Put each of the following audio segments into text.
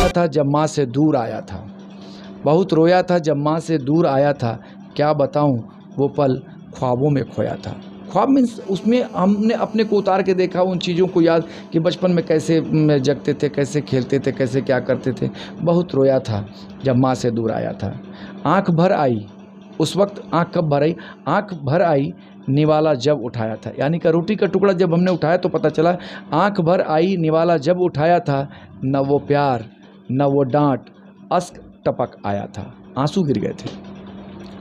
रोया था जब माँ से दूर आया था, बहुत रोया था जब माँ से दूर आया था, क्या बताऊँ वो पल ख्वाबों में खोया था। ख्वाब मीन्स उसमें हमने अपने को उतार के देखा, उन चीज़ों को याद कि बचपन में कैसे जगते थे, कैसे खेलते थे, कैसे क्या करते थे। बहुत रोया था जब माँ से दूर आया था। आँख भर आई, उस वक्त आँख कब भर आई? आँख भर आई निवाला जब उठाया था, यानी कि रोटी का टुकड़ा जब हमने उठाया तो पता चला आँख भर आई निवाला जब उठाया था, न वो प्यार न वो डांट, अश्क टपक आया था, आंसू गिर गए थे।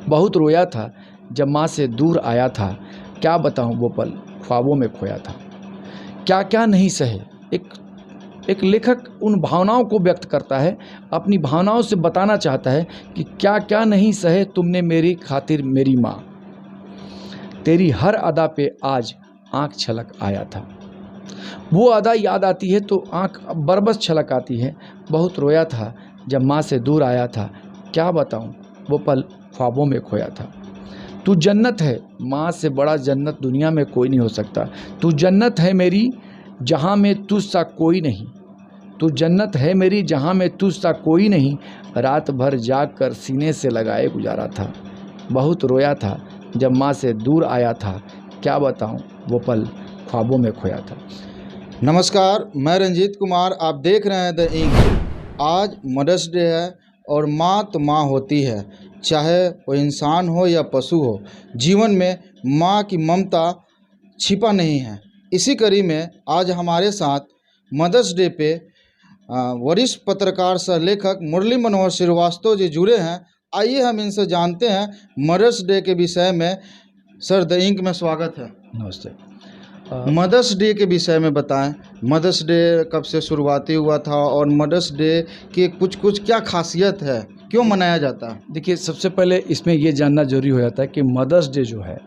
बहुत रोया था जब माँ से दूर आया था, क्या बताऊँ वो पल ख्वाबों में खोया था। क्या क्या नहीं सहे, एक लेखक उन भावनाओं को व्यक्त करता है, अपनी भावनाओं से बताना चाहता है कि क्या क्या नहीं सहे तुमने मेरी खातिर मेरी माँ, तेरी हर अदा पे आज आँख छलक आया था। वो अदा याद आती है तो आँख बरबस छलक आती है। बहुत रोया था जब माँ से दूर आया था, क्या बताऊँ वो पल ख्वाबों में खोया था। तू जन्नत है, माँ से बड़ा जन्नत दुनिया में कोई नहीं हो सकता। तू जन्नत है मेरी जहाँ में तुझ सा कोई नहीं, तू जन्नत है मेरी जहाँ में तुझ सा कोई नहीं, रात भर जाग कर सीने से लगाए गुजारा था। बहुत रोया था जब माँ से दूर आया था, क्या बताऊँ वो पल ख्वाबों में खोया था। नमस्कार, मैं रंजीत कुमार, आप देख रहे हैं द इंक। आज मदर्स डे है और माँ तो माँ होती है, चाहे वो इंसान हो या पशु हो। जीवन में माँ की ममता छिपा नहीं है। इसी कड़ी में आज हमारे साथ मदर्स डे पे वरिष्ठ पत्रकार सह लेखक मुरली मनोहर श्रीवास्तव जी जुड़े हैं। आइए हम इनसे जानते हैं मदर्स डे के विषय में। सर, द इंक में स्वागत है। नमस्ते। मदर्स डे के विषय में बताएं। मदर्स डे कब से शुरुआती हुआ था और मदर्स डे के कुछ क्या खासियत है, क्यों मनाया जाता है? देखिए, सबसे पहले इसमें ये जानना जरूरी हो जाता है कि मदर्स डे जो है,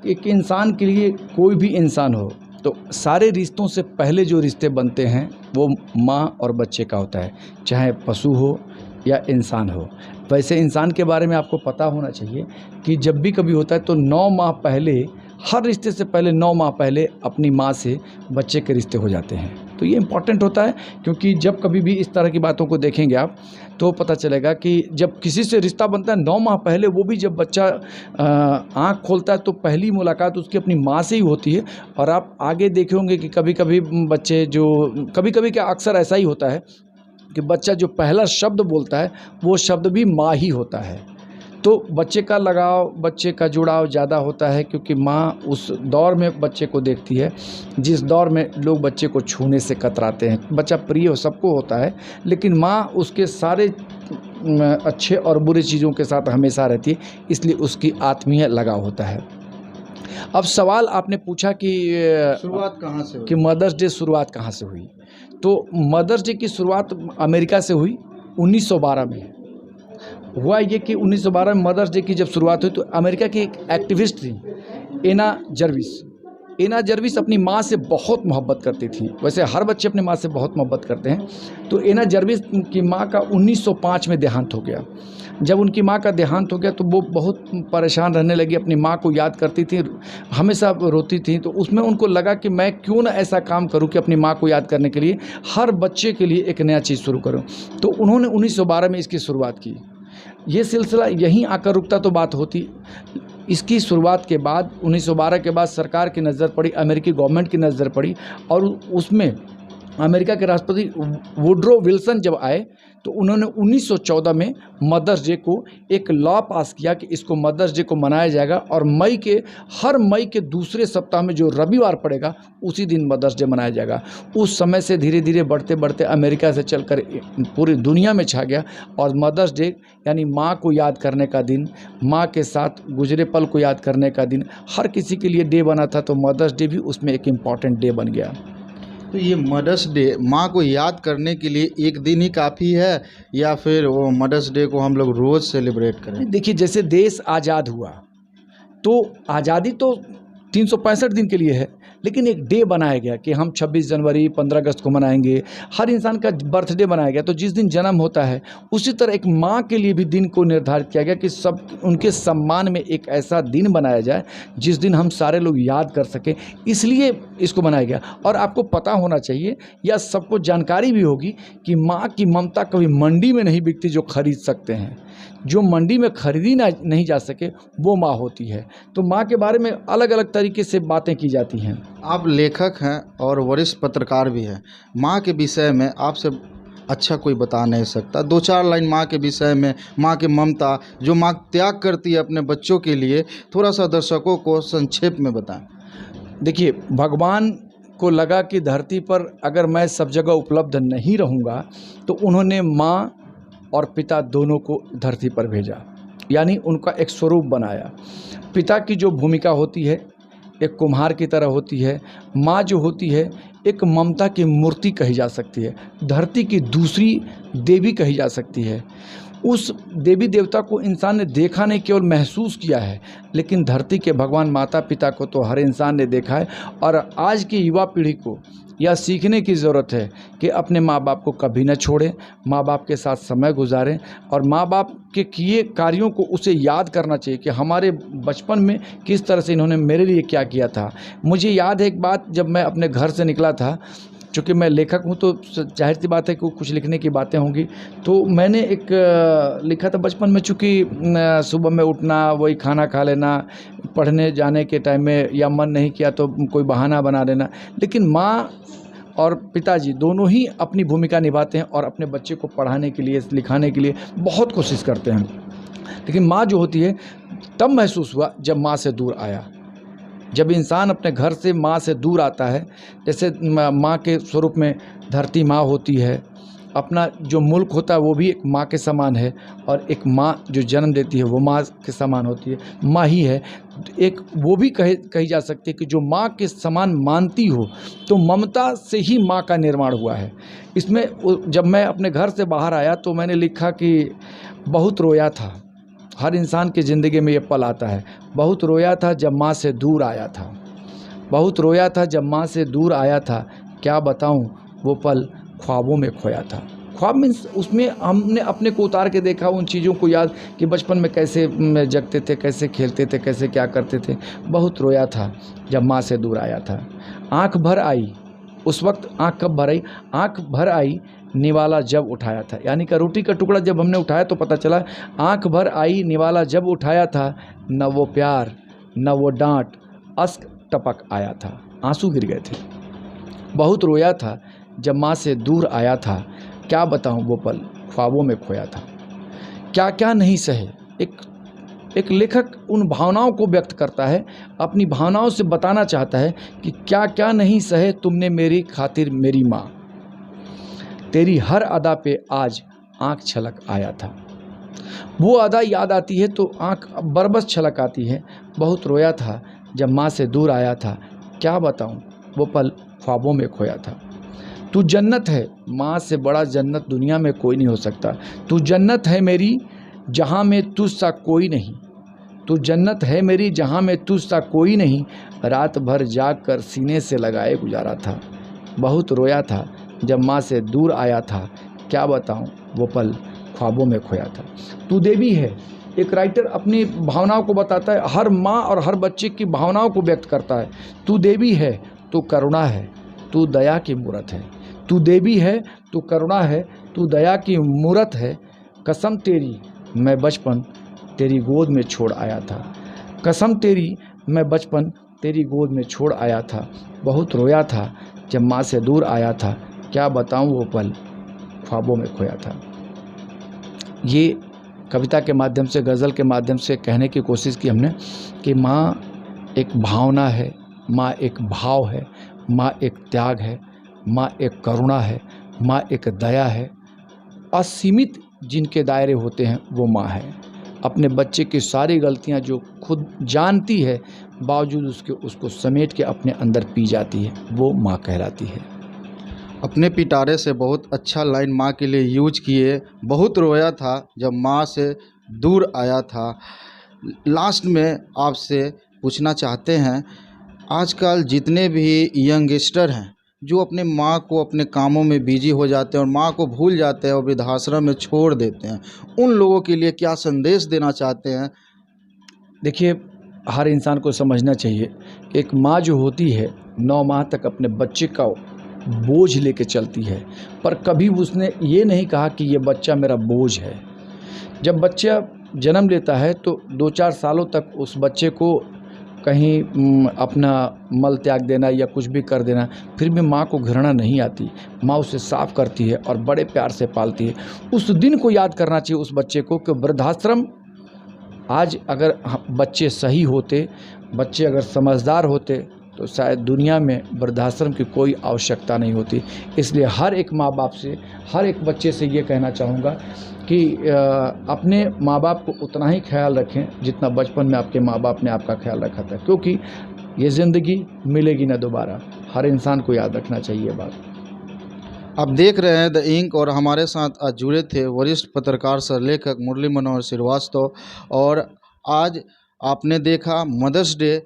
एक इंसान के लिए, कोई भी इंसान हो तो सारे रिश्तों से पहले जो रिश्ते बनते हैं वो माँ और बच्चे का होता है, चाहे पशु हो या इंसान हो। वैसे इंसान के बारे में आपको पता होना चाहिए कि जब भी कभी होता है तो 9 माह पहले, हर रिश्ते से पहले 9 माह पहले अपनी माँ से बच्चे के रिश्ते हो जाते हैं। तो ये इम्पॉर्टेंट होता है, क्योंकि जब कभी भी इस तरह की बातों को देखेंगे आप तो पता चलेगा कि जब किसी से रिश्ता बनता है 9 माह पहले, वो भी जब बच्चा आँख खोलता है तो पहली मुलाकात उसकी अपनी माँ से ही होती है। और आप आगे देखे होंगे कि कभी कभी बच्चे जो, कभी कभी क्या अक्सर ऐसा ही होता है कि बच्चा जो पहला शब्द बोलता है वो शब्द भी माँ ही होता है। तो बच्चे का लगाव, बच्चे का जुड़ाव ज़्यादा होता है, क्योंकि माँ उस दौर में बच्चे को देखती है जिस दौर में लोग बच्चे को छूने से कतराते हैं। बच्चा प्रिय हो सबको होता है, लेकिन माँ उसके सारे अच्छे और बुरे चीज़ों के साथ हमेशा रहती है, इसलिए उसकी आत्मीय लगाव होता है। अब सवाल आपने पूछा कि शुरुआत कहाँ से हुई? कि मदर्स डे शुरुआत कहाँ से हुई। तो मदर्स डे की शुरुआत अमेरिका से हुई 1912 में। हुआ ये कि 1912 में मदर्स डे की जब शुरुआत हुई तो अमेरिका की एक एक्टिविस्ट थी एना जर्विस। एना जर्विस अपनी माँ से बहुत मोहब्बत करती थी। वैसे हर बच्चे अपनी माँ से बहुत मोहब्बत करते हैं। तो एना जर्विस की माँ का 1905 में देहांत हो गया। जब उनकी माँ का देहांत हो गया तो वो बहुत परेशान रहने लगी, अपनी माँ को याद करती थी, हमेशा रोती थी। तो उसमें उनको लगा कि मैं क्यों ना ऐसा काम करूं कि अपनी माँ को याद करने के लिए हर बच्चे के लिए एक नया चीज़ शुरू करूं। तो उन्होंने 1912 में इसकी शुरुआत की। ये सिलसिला यहीं आकर रुकता तो बात होती। इसकी शुरुआत के बाद 1912 के बाद सरकार की नज़र पड़ी, अमेरिकी गवर्नमेंट की नज़र पड़ी, और उसमें अमेरिका के राष्ट्रपति वुड्रो विल्सन जब आए तो उन्होंने 1914 में मदर्स डे को एक लॉ पास किया कि इसको मदर्स डे को मनाया जाएगा, और हर मई के दूसरे सप्ताह में जो रविवार पड़ेगा उसी दिन मदर्स डे मनाया जाएगा। उस समय से धीरे धीरे बढ़ते बढ़ते अमेरिका से चलकर पूरी दुनिया में छा गया, और मदर्स डे यानी माँ को याद करने का दिन, माँ के साथ गुजरे पल को याद करने का दिन हर किसी के लिए डे बना था। तो मदर्स डे भी उसमें एक इम्पॉर्टेंट डे बन गया। तो ये मदर्स डे माँ को याद करने के लिए एक दिन ही काफ़ी है या फिर वो मदर्स डे को हम लोग रोज़ सेलिब्रेट करें? देखिए, जैसे देश आज़ाद हुआ तो आज़ादी तो 365 दिन के लिए है, लेकिन एक डे बनाया गया कि हम 26 जनवरी 15 अगस्त को मनाएंगे, हर इंसान का बर्थडे बनाया गया। तो जिस दिन जन्म होता है उसी तरह एक माँ के लिए भी दिन को निर्धारित किया गया कि सब उनके सम्मान में एक ऐसा दिन बनाया जाए जिस दिन हम सारे लोग याद कर सकें, इसलिए इसको बनाया गया। और आपको पता होना चाहिए या सबको जानकारी भी होगी कि माँ की ममता कभी मंडी में नहीं बिकती जो खरीद सकते हैं। जो मंडी में खरीदी नहीं जा सके वो माँ होती है। तो माँ के बारे में अलग अलग तरीके से बातें की जाती हैं। आप लेखक हैं और वरिष्ठ पत्रकार भी हैं। माँ के विषय में आपसे अच्छा कोई बता नहीं सकता। 2-4 लाइन माँ के विषय में, माँ की ममता, जो माँ त्याग करती है अपने बच्चों के लिए, थोड़ा सा दर्शकों को संक्षेप में बताएं। देखिए, भगवान को लगा कि धरती पर अगर मैं सब जगह उपलब्ध नहीं रहूँगा तो उन्होंने माँ और पिता दोनों को धरती पर भेजा, यानी उनका एक स्वरूप बनाया। पिता की जो भूमिका होती है एक कुम्हार की तरह होती है, माँ जो होती है एक ममता की मूर्ति कही जा सकती है, धरती की दूसरी देवी कही जा सकती है। उस देवी देवता को इंसान ने देखा नहीं, केवल महसूस किया है, लेकिन धरती के भगवान माता पिता को तो हर इंसान ने देखा है। और आज की युवा पीढ़ी को यह सीखने की ज़रूरत है कि अपने माँ बाप को कभी न छोड़ें, माँ बाप के साथ समय गुजारें और माँ बाप के किए कार्यों को उसे याद करना चाहिए कि हमारे बचपन में किस तरह से इन्होंने मेरे लिए क्या किया था। मुझे याद है एक बात, जब मैं अपने घर से निकला था, चूँकि मैं लेखक हूँ तो जाहिर सी बात है कि कुछ लिखने की बातें होंगी, तो मैंने एक लिखा था बचपन में। चूँकि सुबह में उठना, वही खाना खा लेना, पढ़ने जाने के टाइम में या मन नहीं किया तो कोई बहाना बना देना, लेकिन माँ और पिताजी दोनों ही अपनी भूमिका निभाते हैं और अपने बच्चे को पढ़ाने के लिए, लिखाने के लिए बहुत कोशिश करते हैं। लेकिन माँ जो होती है तब महसूस हुआ जब माँ से दूर आया। जब इंसान अपने घर से माँ से दूर आता है, जैसे माँ के स्वरूप में धरती माँ होती है, अपना जो मुल्क होता है वो भी एक माँ के समान है, और एक माँ जो जन्म देती है वो माँ के समान होती है, माँ ही है। एक वो भी कही जा सकती है कि जो माँ के समान मानती हो, तो ममता से ही माँ का निर्माण हुआ है। इसमें जब मैं अपने घर से बाहर आया तो मैंने लिखा कि बहुत रोया था। हर इंसान की ज़िंदगी में ये पल आता है। बहुत रोया था जब माँ से दूर आया था, बहुत रोया था जब माँ से दूर आया था, क्या बताऊँ वो पल ख्वाबों में खोया था। ख्वाब मीन्स उसमें हमने अपने को उतार के देखा, उन चीज़ों को याद कि बचपन में कैसे जगते थे, कैसे खेलते थे, कैसे क्या करते थे। बहुत रोया था जब माँ से दूर आया था। आँख भर आई, उस वक्त आँख कब भर आई? आँख भर आई निवाला जब उठाया था, यानी कि रोटी का टुकड़ा जब हमने उठाया तो पता चला आँख भर आई निवाला जब उठाया था। न वो प्यार न वो डांट, अश्क टपक आया था, आंसू गिर गए थे। बहुत रोया था जब माँ से दूर आया था, क्या बताऊँ वो पल ख्वाबों में खोया था। क्या क्या नहीं सहे। एक लेखक उन भावनाओं को व्यक्त करता है, अपनी भावनाओं से बताना चाहता है कि क्या क्या नहीं सहे तुमने मेरी खातिर मेरी माँ, तेरी हर अदा पे आज आँख छलक आया था। वो अदा याद आती है तो आँख बरबस छलक आती है। बहुत रोया था जब माँ से दूर आया था, क्या बताऊँ वो पल ख्वाबों में खोया था। तू जन्नत है, माँ से बड़ा जन्नत दुनिया में कोई नहीं हो सकता। तू जन्नत है मेरी जहाँ में तुझ सा कोई नहीं, तू जन्नत है मेरी जहाँ में तुझ सा कोई नहीं, रात भर जाग कर सीने से लगाए गुजारा था। बहुत रोया था जब माँ से दूर आया था, क्या बताऊँ वो पल ख्वाबों में खोया था। तू देवी है, एक राइटर अपनी भावनाओं को बताता है, हर माँ और हर बच्चे की भावनाओं को व्यक्त करता है। तू देवी है, तू करुणा है, तू दया की मूरत है। तू देवी है, तू करुणा है, तू दया की मूरत है। कसम तेरी मैं बचपन तेरी गोद में छोड़ आया था, कसम तेरी मैं बचपन तेरी गोद में छोड़ आया था। बहुत रोया था जब माँ से दूर आया था, क्या बताऊँ वो पल ख्वाबों में खोया था। ये कविता के माध्यम से, गज़ल के माध्यम से कहने की कोशिश की हमने कि माँ एक भावना है, माँ एक भाव है, माँ एक त्याग है, माँ एक करुणा है, माँ एक दया है। असीमित जिनके दायरे होते हैं वो माँ है। अपने बच्चे की सारी गलतियाँ जो खुद जानती है, बावजूद उसको समेट के अपने अंदर पी जाती है, वो माँ कहलाती है। अपने पिटारे से बहुत अच्छा लाइन माँ के लिए यूज किए। बहुत रोया था जब माँ से दूर आया था। लास्ट में आपसे पूछना चाहते हैं, आजकल जितने भी यंगस्टर हैं जो अपने माँ को अपने कामों में बिजी हो जाते हैं और माँ को भूल जाते हैं और वृद्धाश्रम में छोड़ देते हैं, उन लोगों के लिए क्या संदेश देना चाहते हैं? देखिए, हर इंसान को समझना चाहिए कि एक माँ जो होती है 9 माह तक अपने बच्चे का बोझ लेके चलती है, पर कभी उसने ये नहीं कहा कि ये बच्चा मेरा बोझ है। जब बच्चा जन्म लेता है तो 2-4 सालों तक उस बच्चे को कहीं अपना मल त्याग देना या कुछ भी कर देना, फिर भी माँ को घृणा नहीं आती। माँ उसे साफ़ करती है और बड़े प्यार से पालती है। उस दिन को याद करना चाहिए उस बच्चे को कि वृद्धाश्रम, आज अगर बच्चे सही होते, बच्चे अगर समझदार होते तो शायद दुनिया में वृद्धाश्रम की कोई आवश्यकता नहीं होती। इसलिए हर एक माँ बाप से, हर एक बच्चे से ये कहना चाहूँगा कि अपने माँ बाप को उतना ही ख्याल रखें जितना बचपन में आपके माँ बाप ने आपका ख्याल रखा था, क्योंकि ये ज़िंदगी मिलेगी ना दोबारा। हर इंसान को याद रखना चाहिए ये बात। आप देख रहे हैं द इंक और हमारे साथ आज जुड़े थे वरिष्ठ पत्रकार सह लेखक मुरली मनोहर श्रीवास्तव। और आज आपने देखा मदर्स डे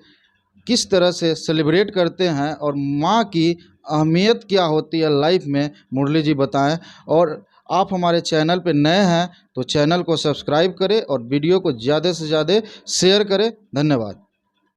किस तरह से सेलिब्रेट करते हैं और माँ की अहमियत क्या होती है लाइफ में, मुरली जी बताएं। और आप हमारे चैनल पे नए हैं तो चैनल को सब्सक्राइब करें और वीडियो को ज़्यादा से ज़्यादा शेयर करें। धन्यवाद।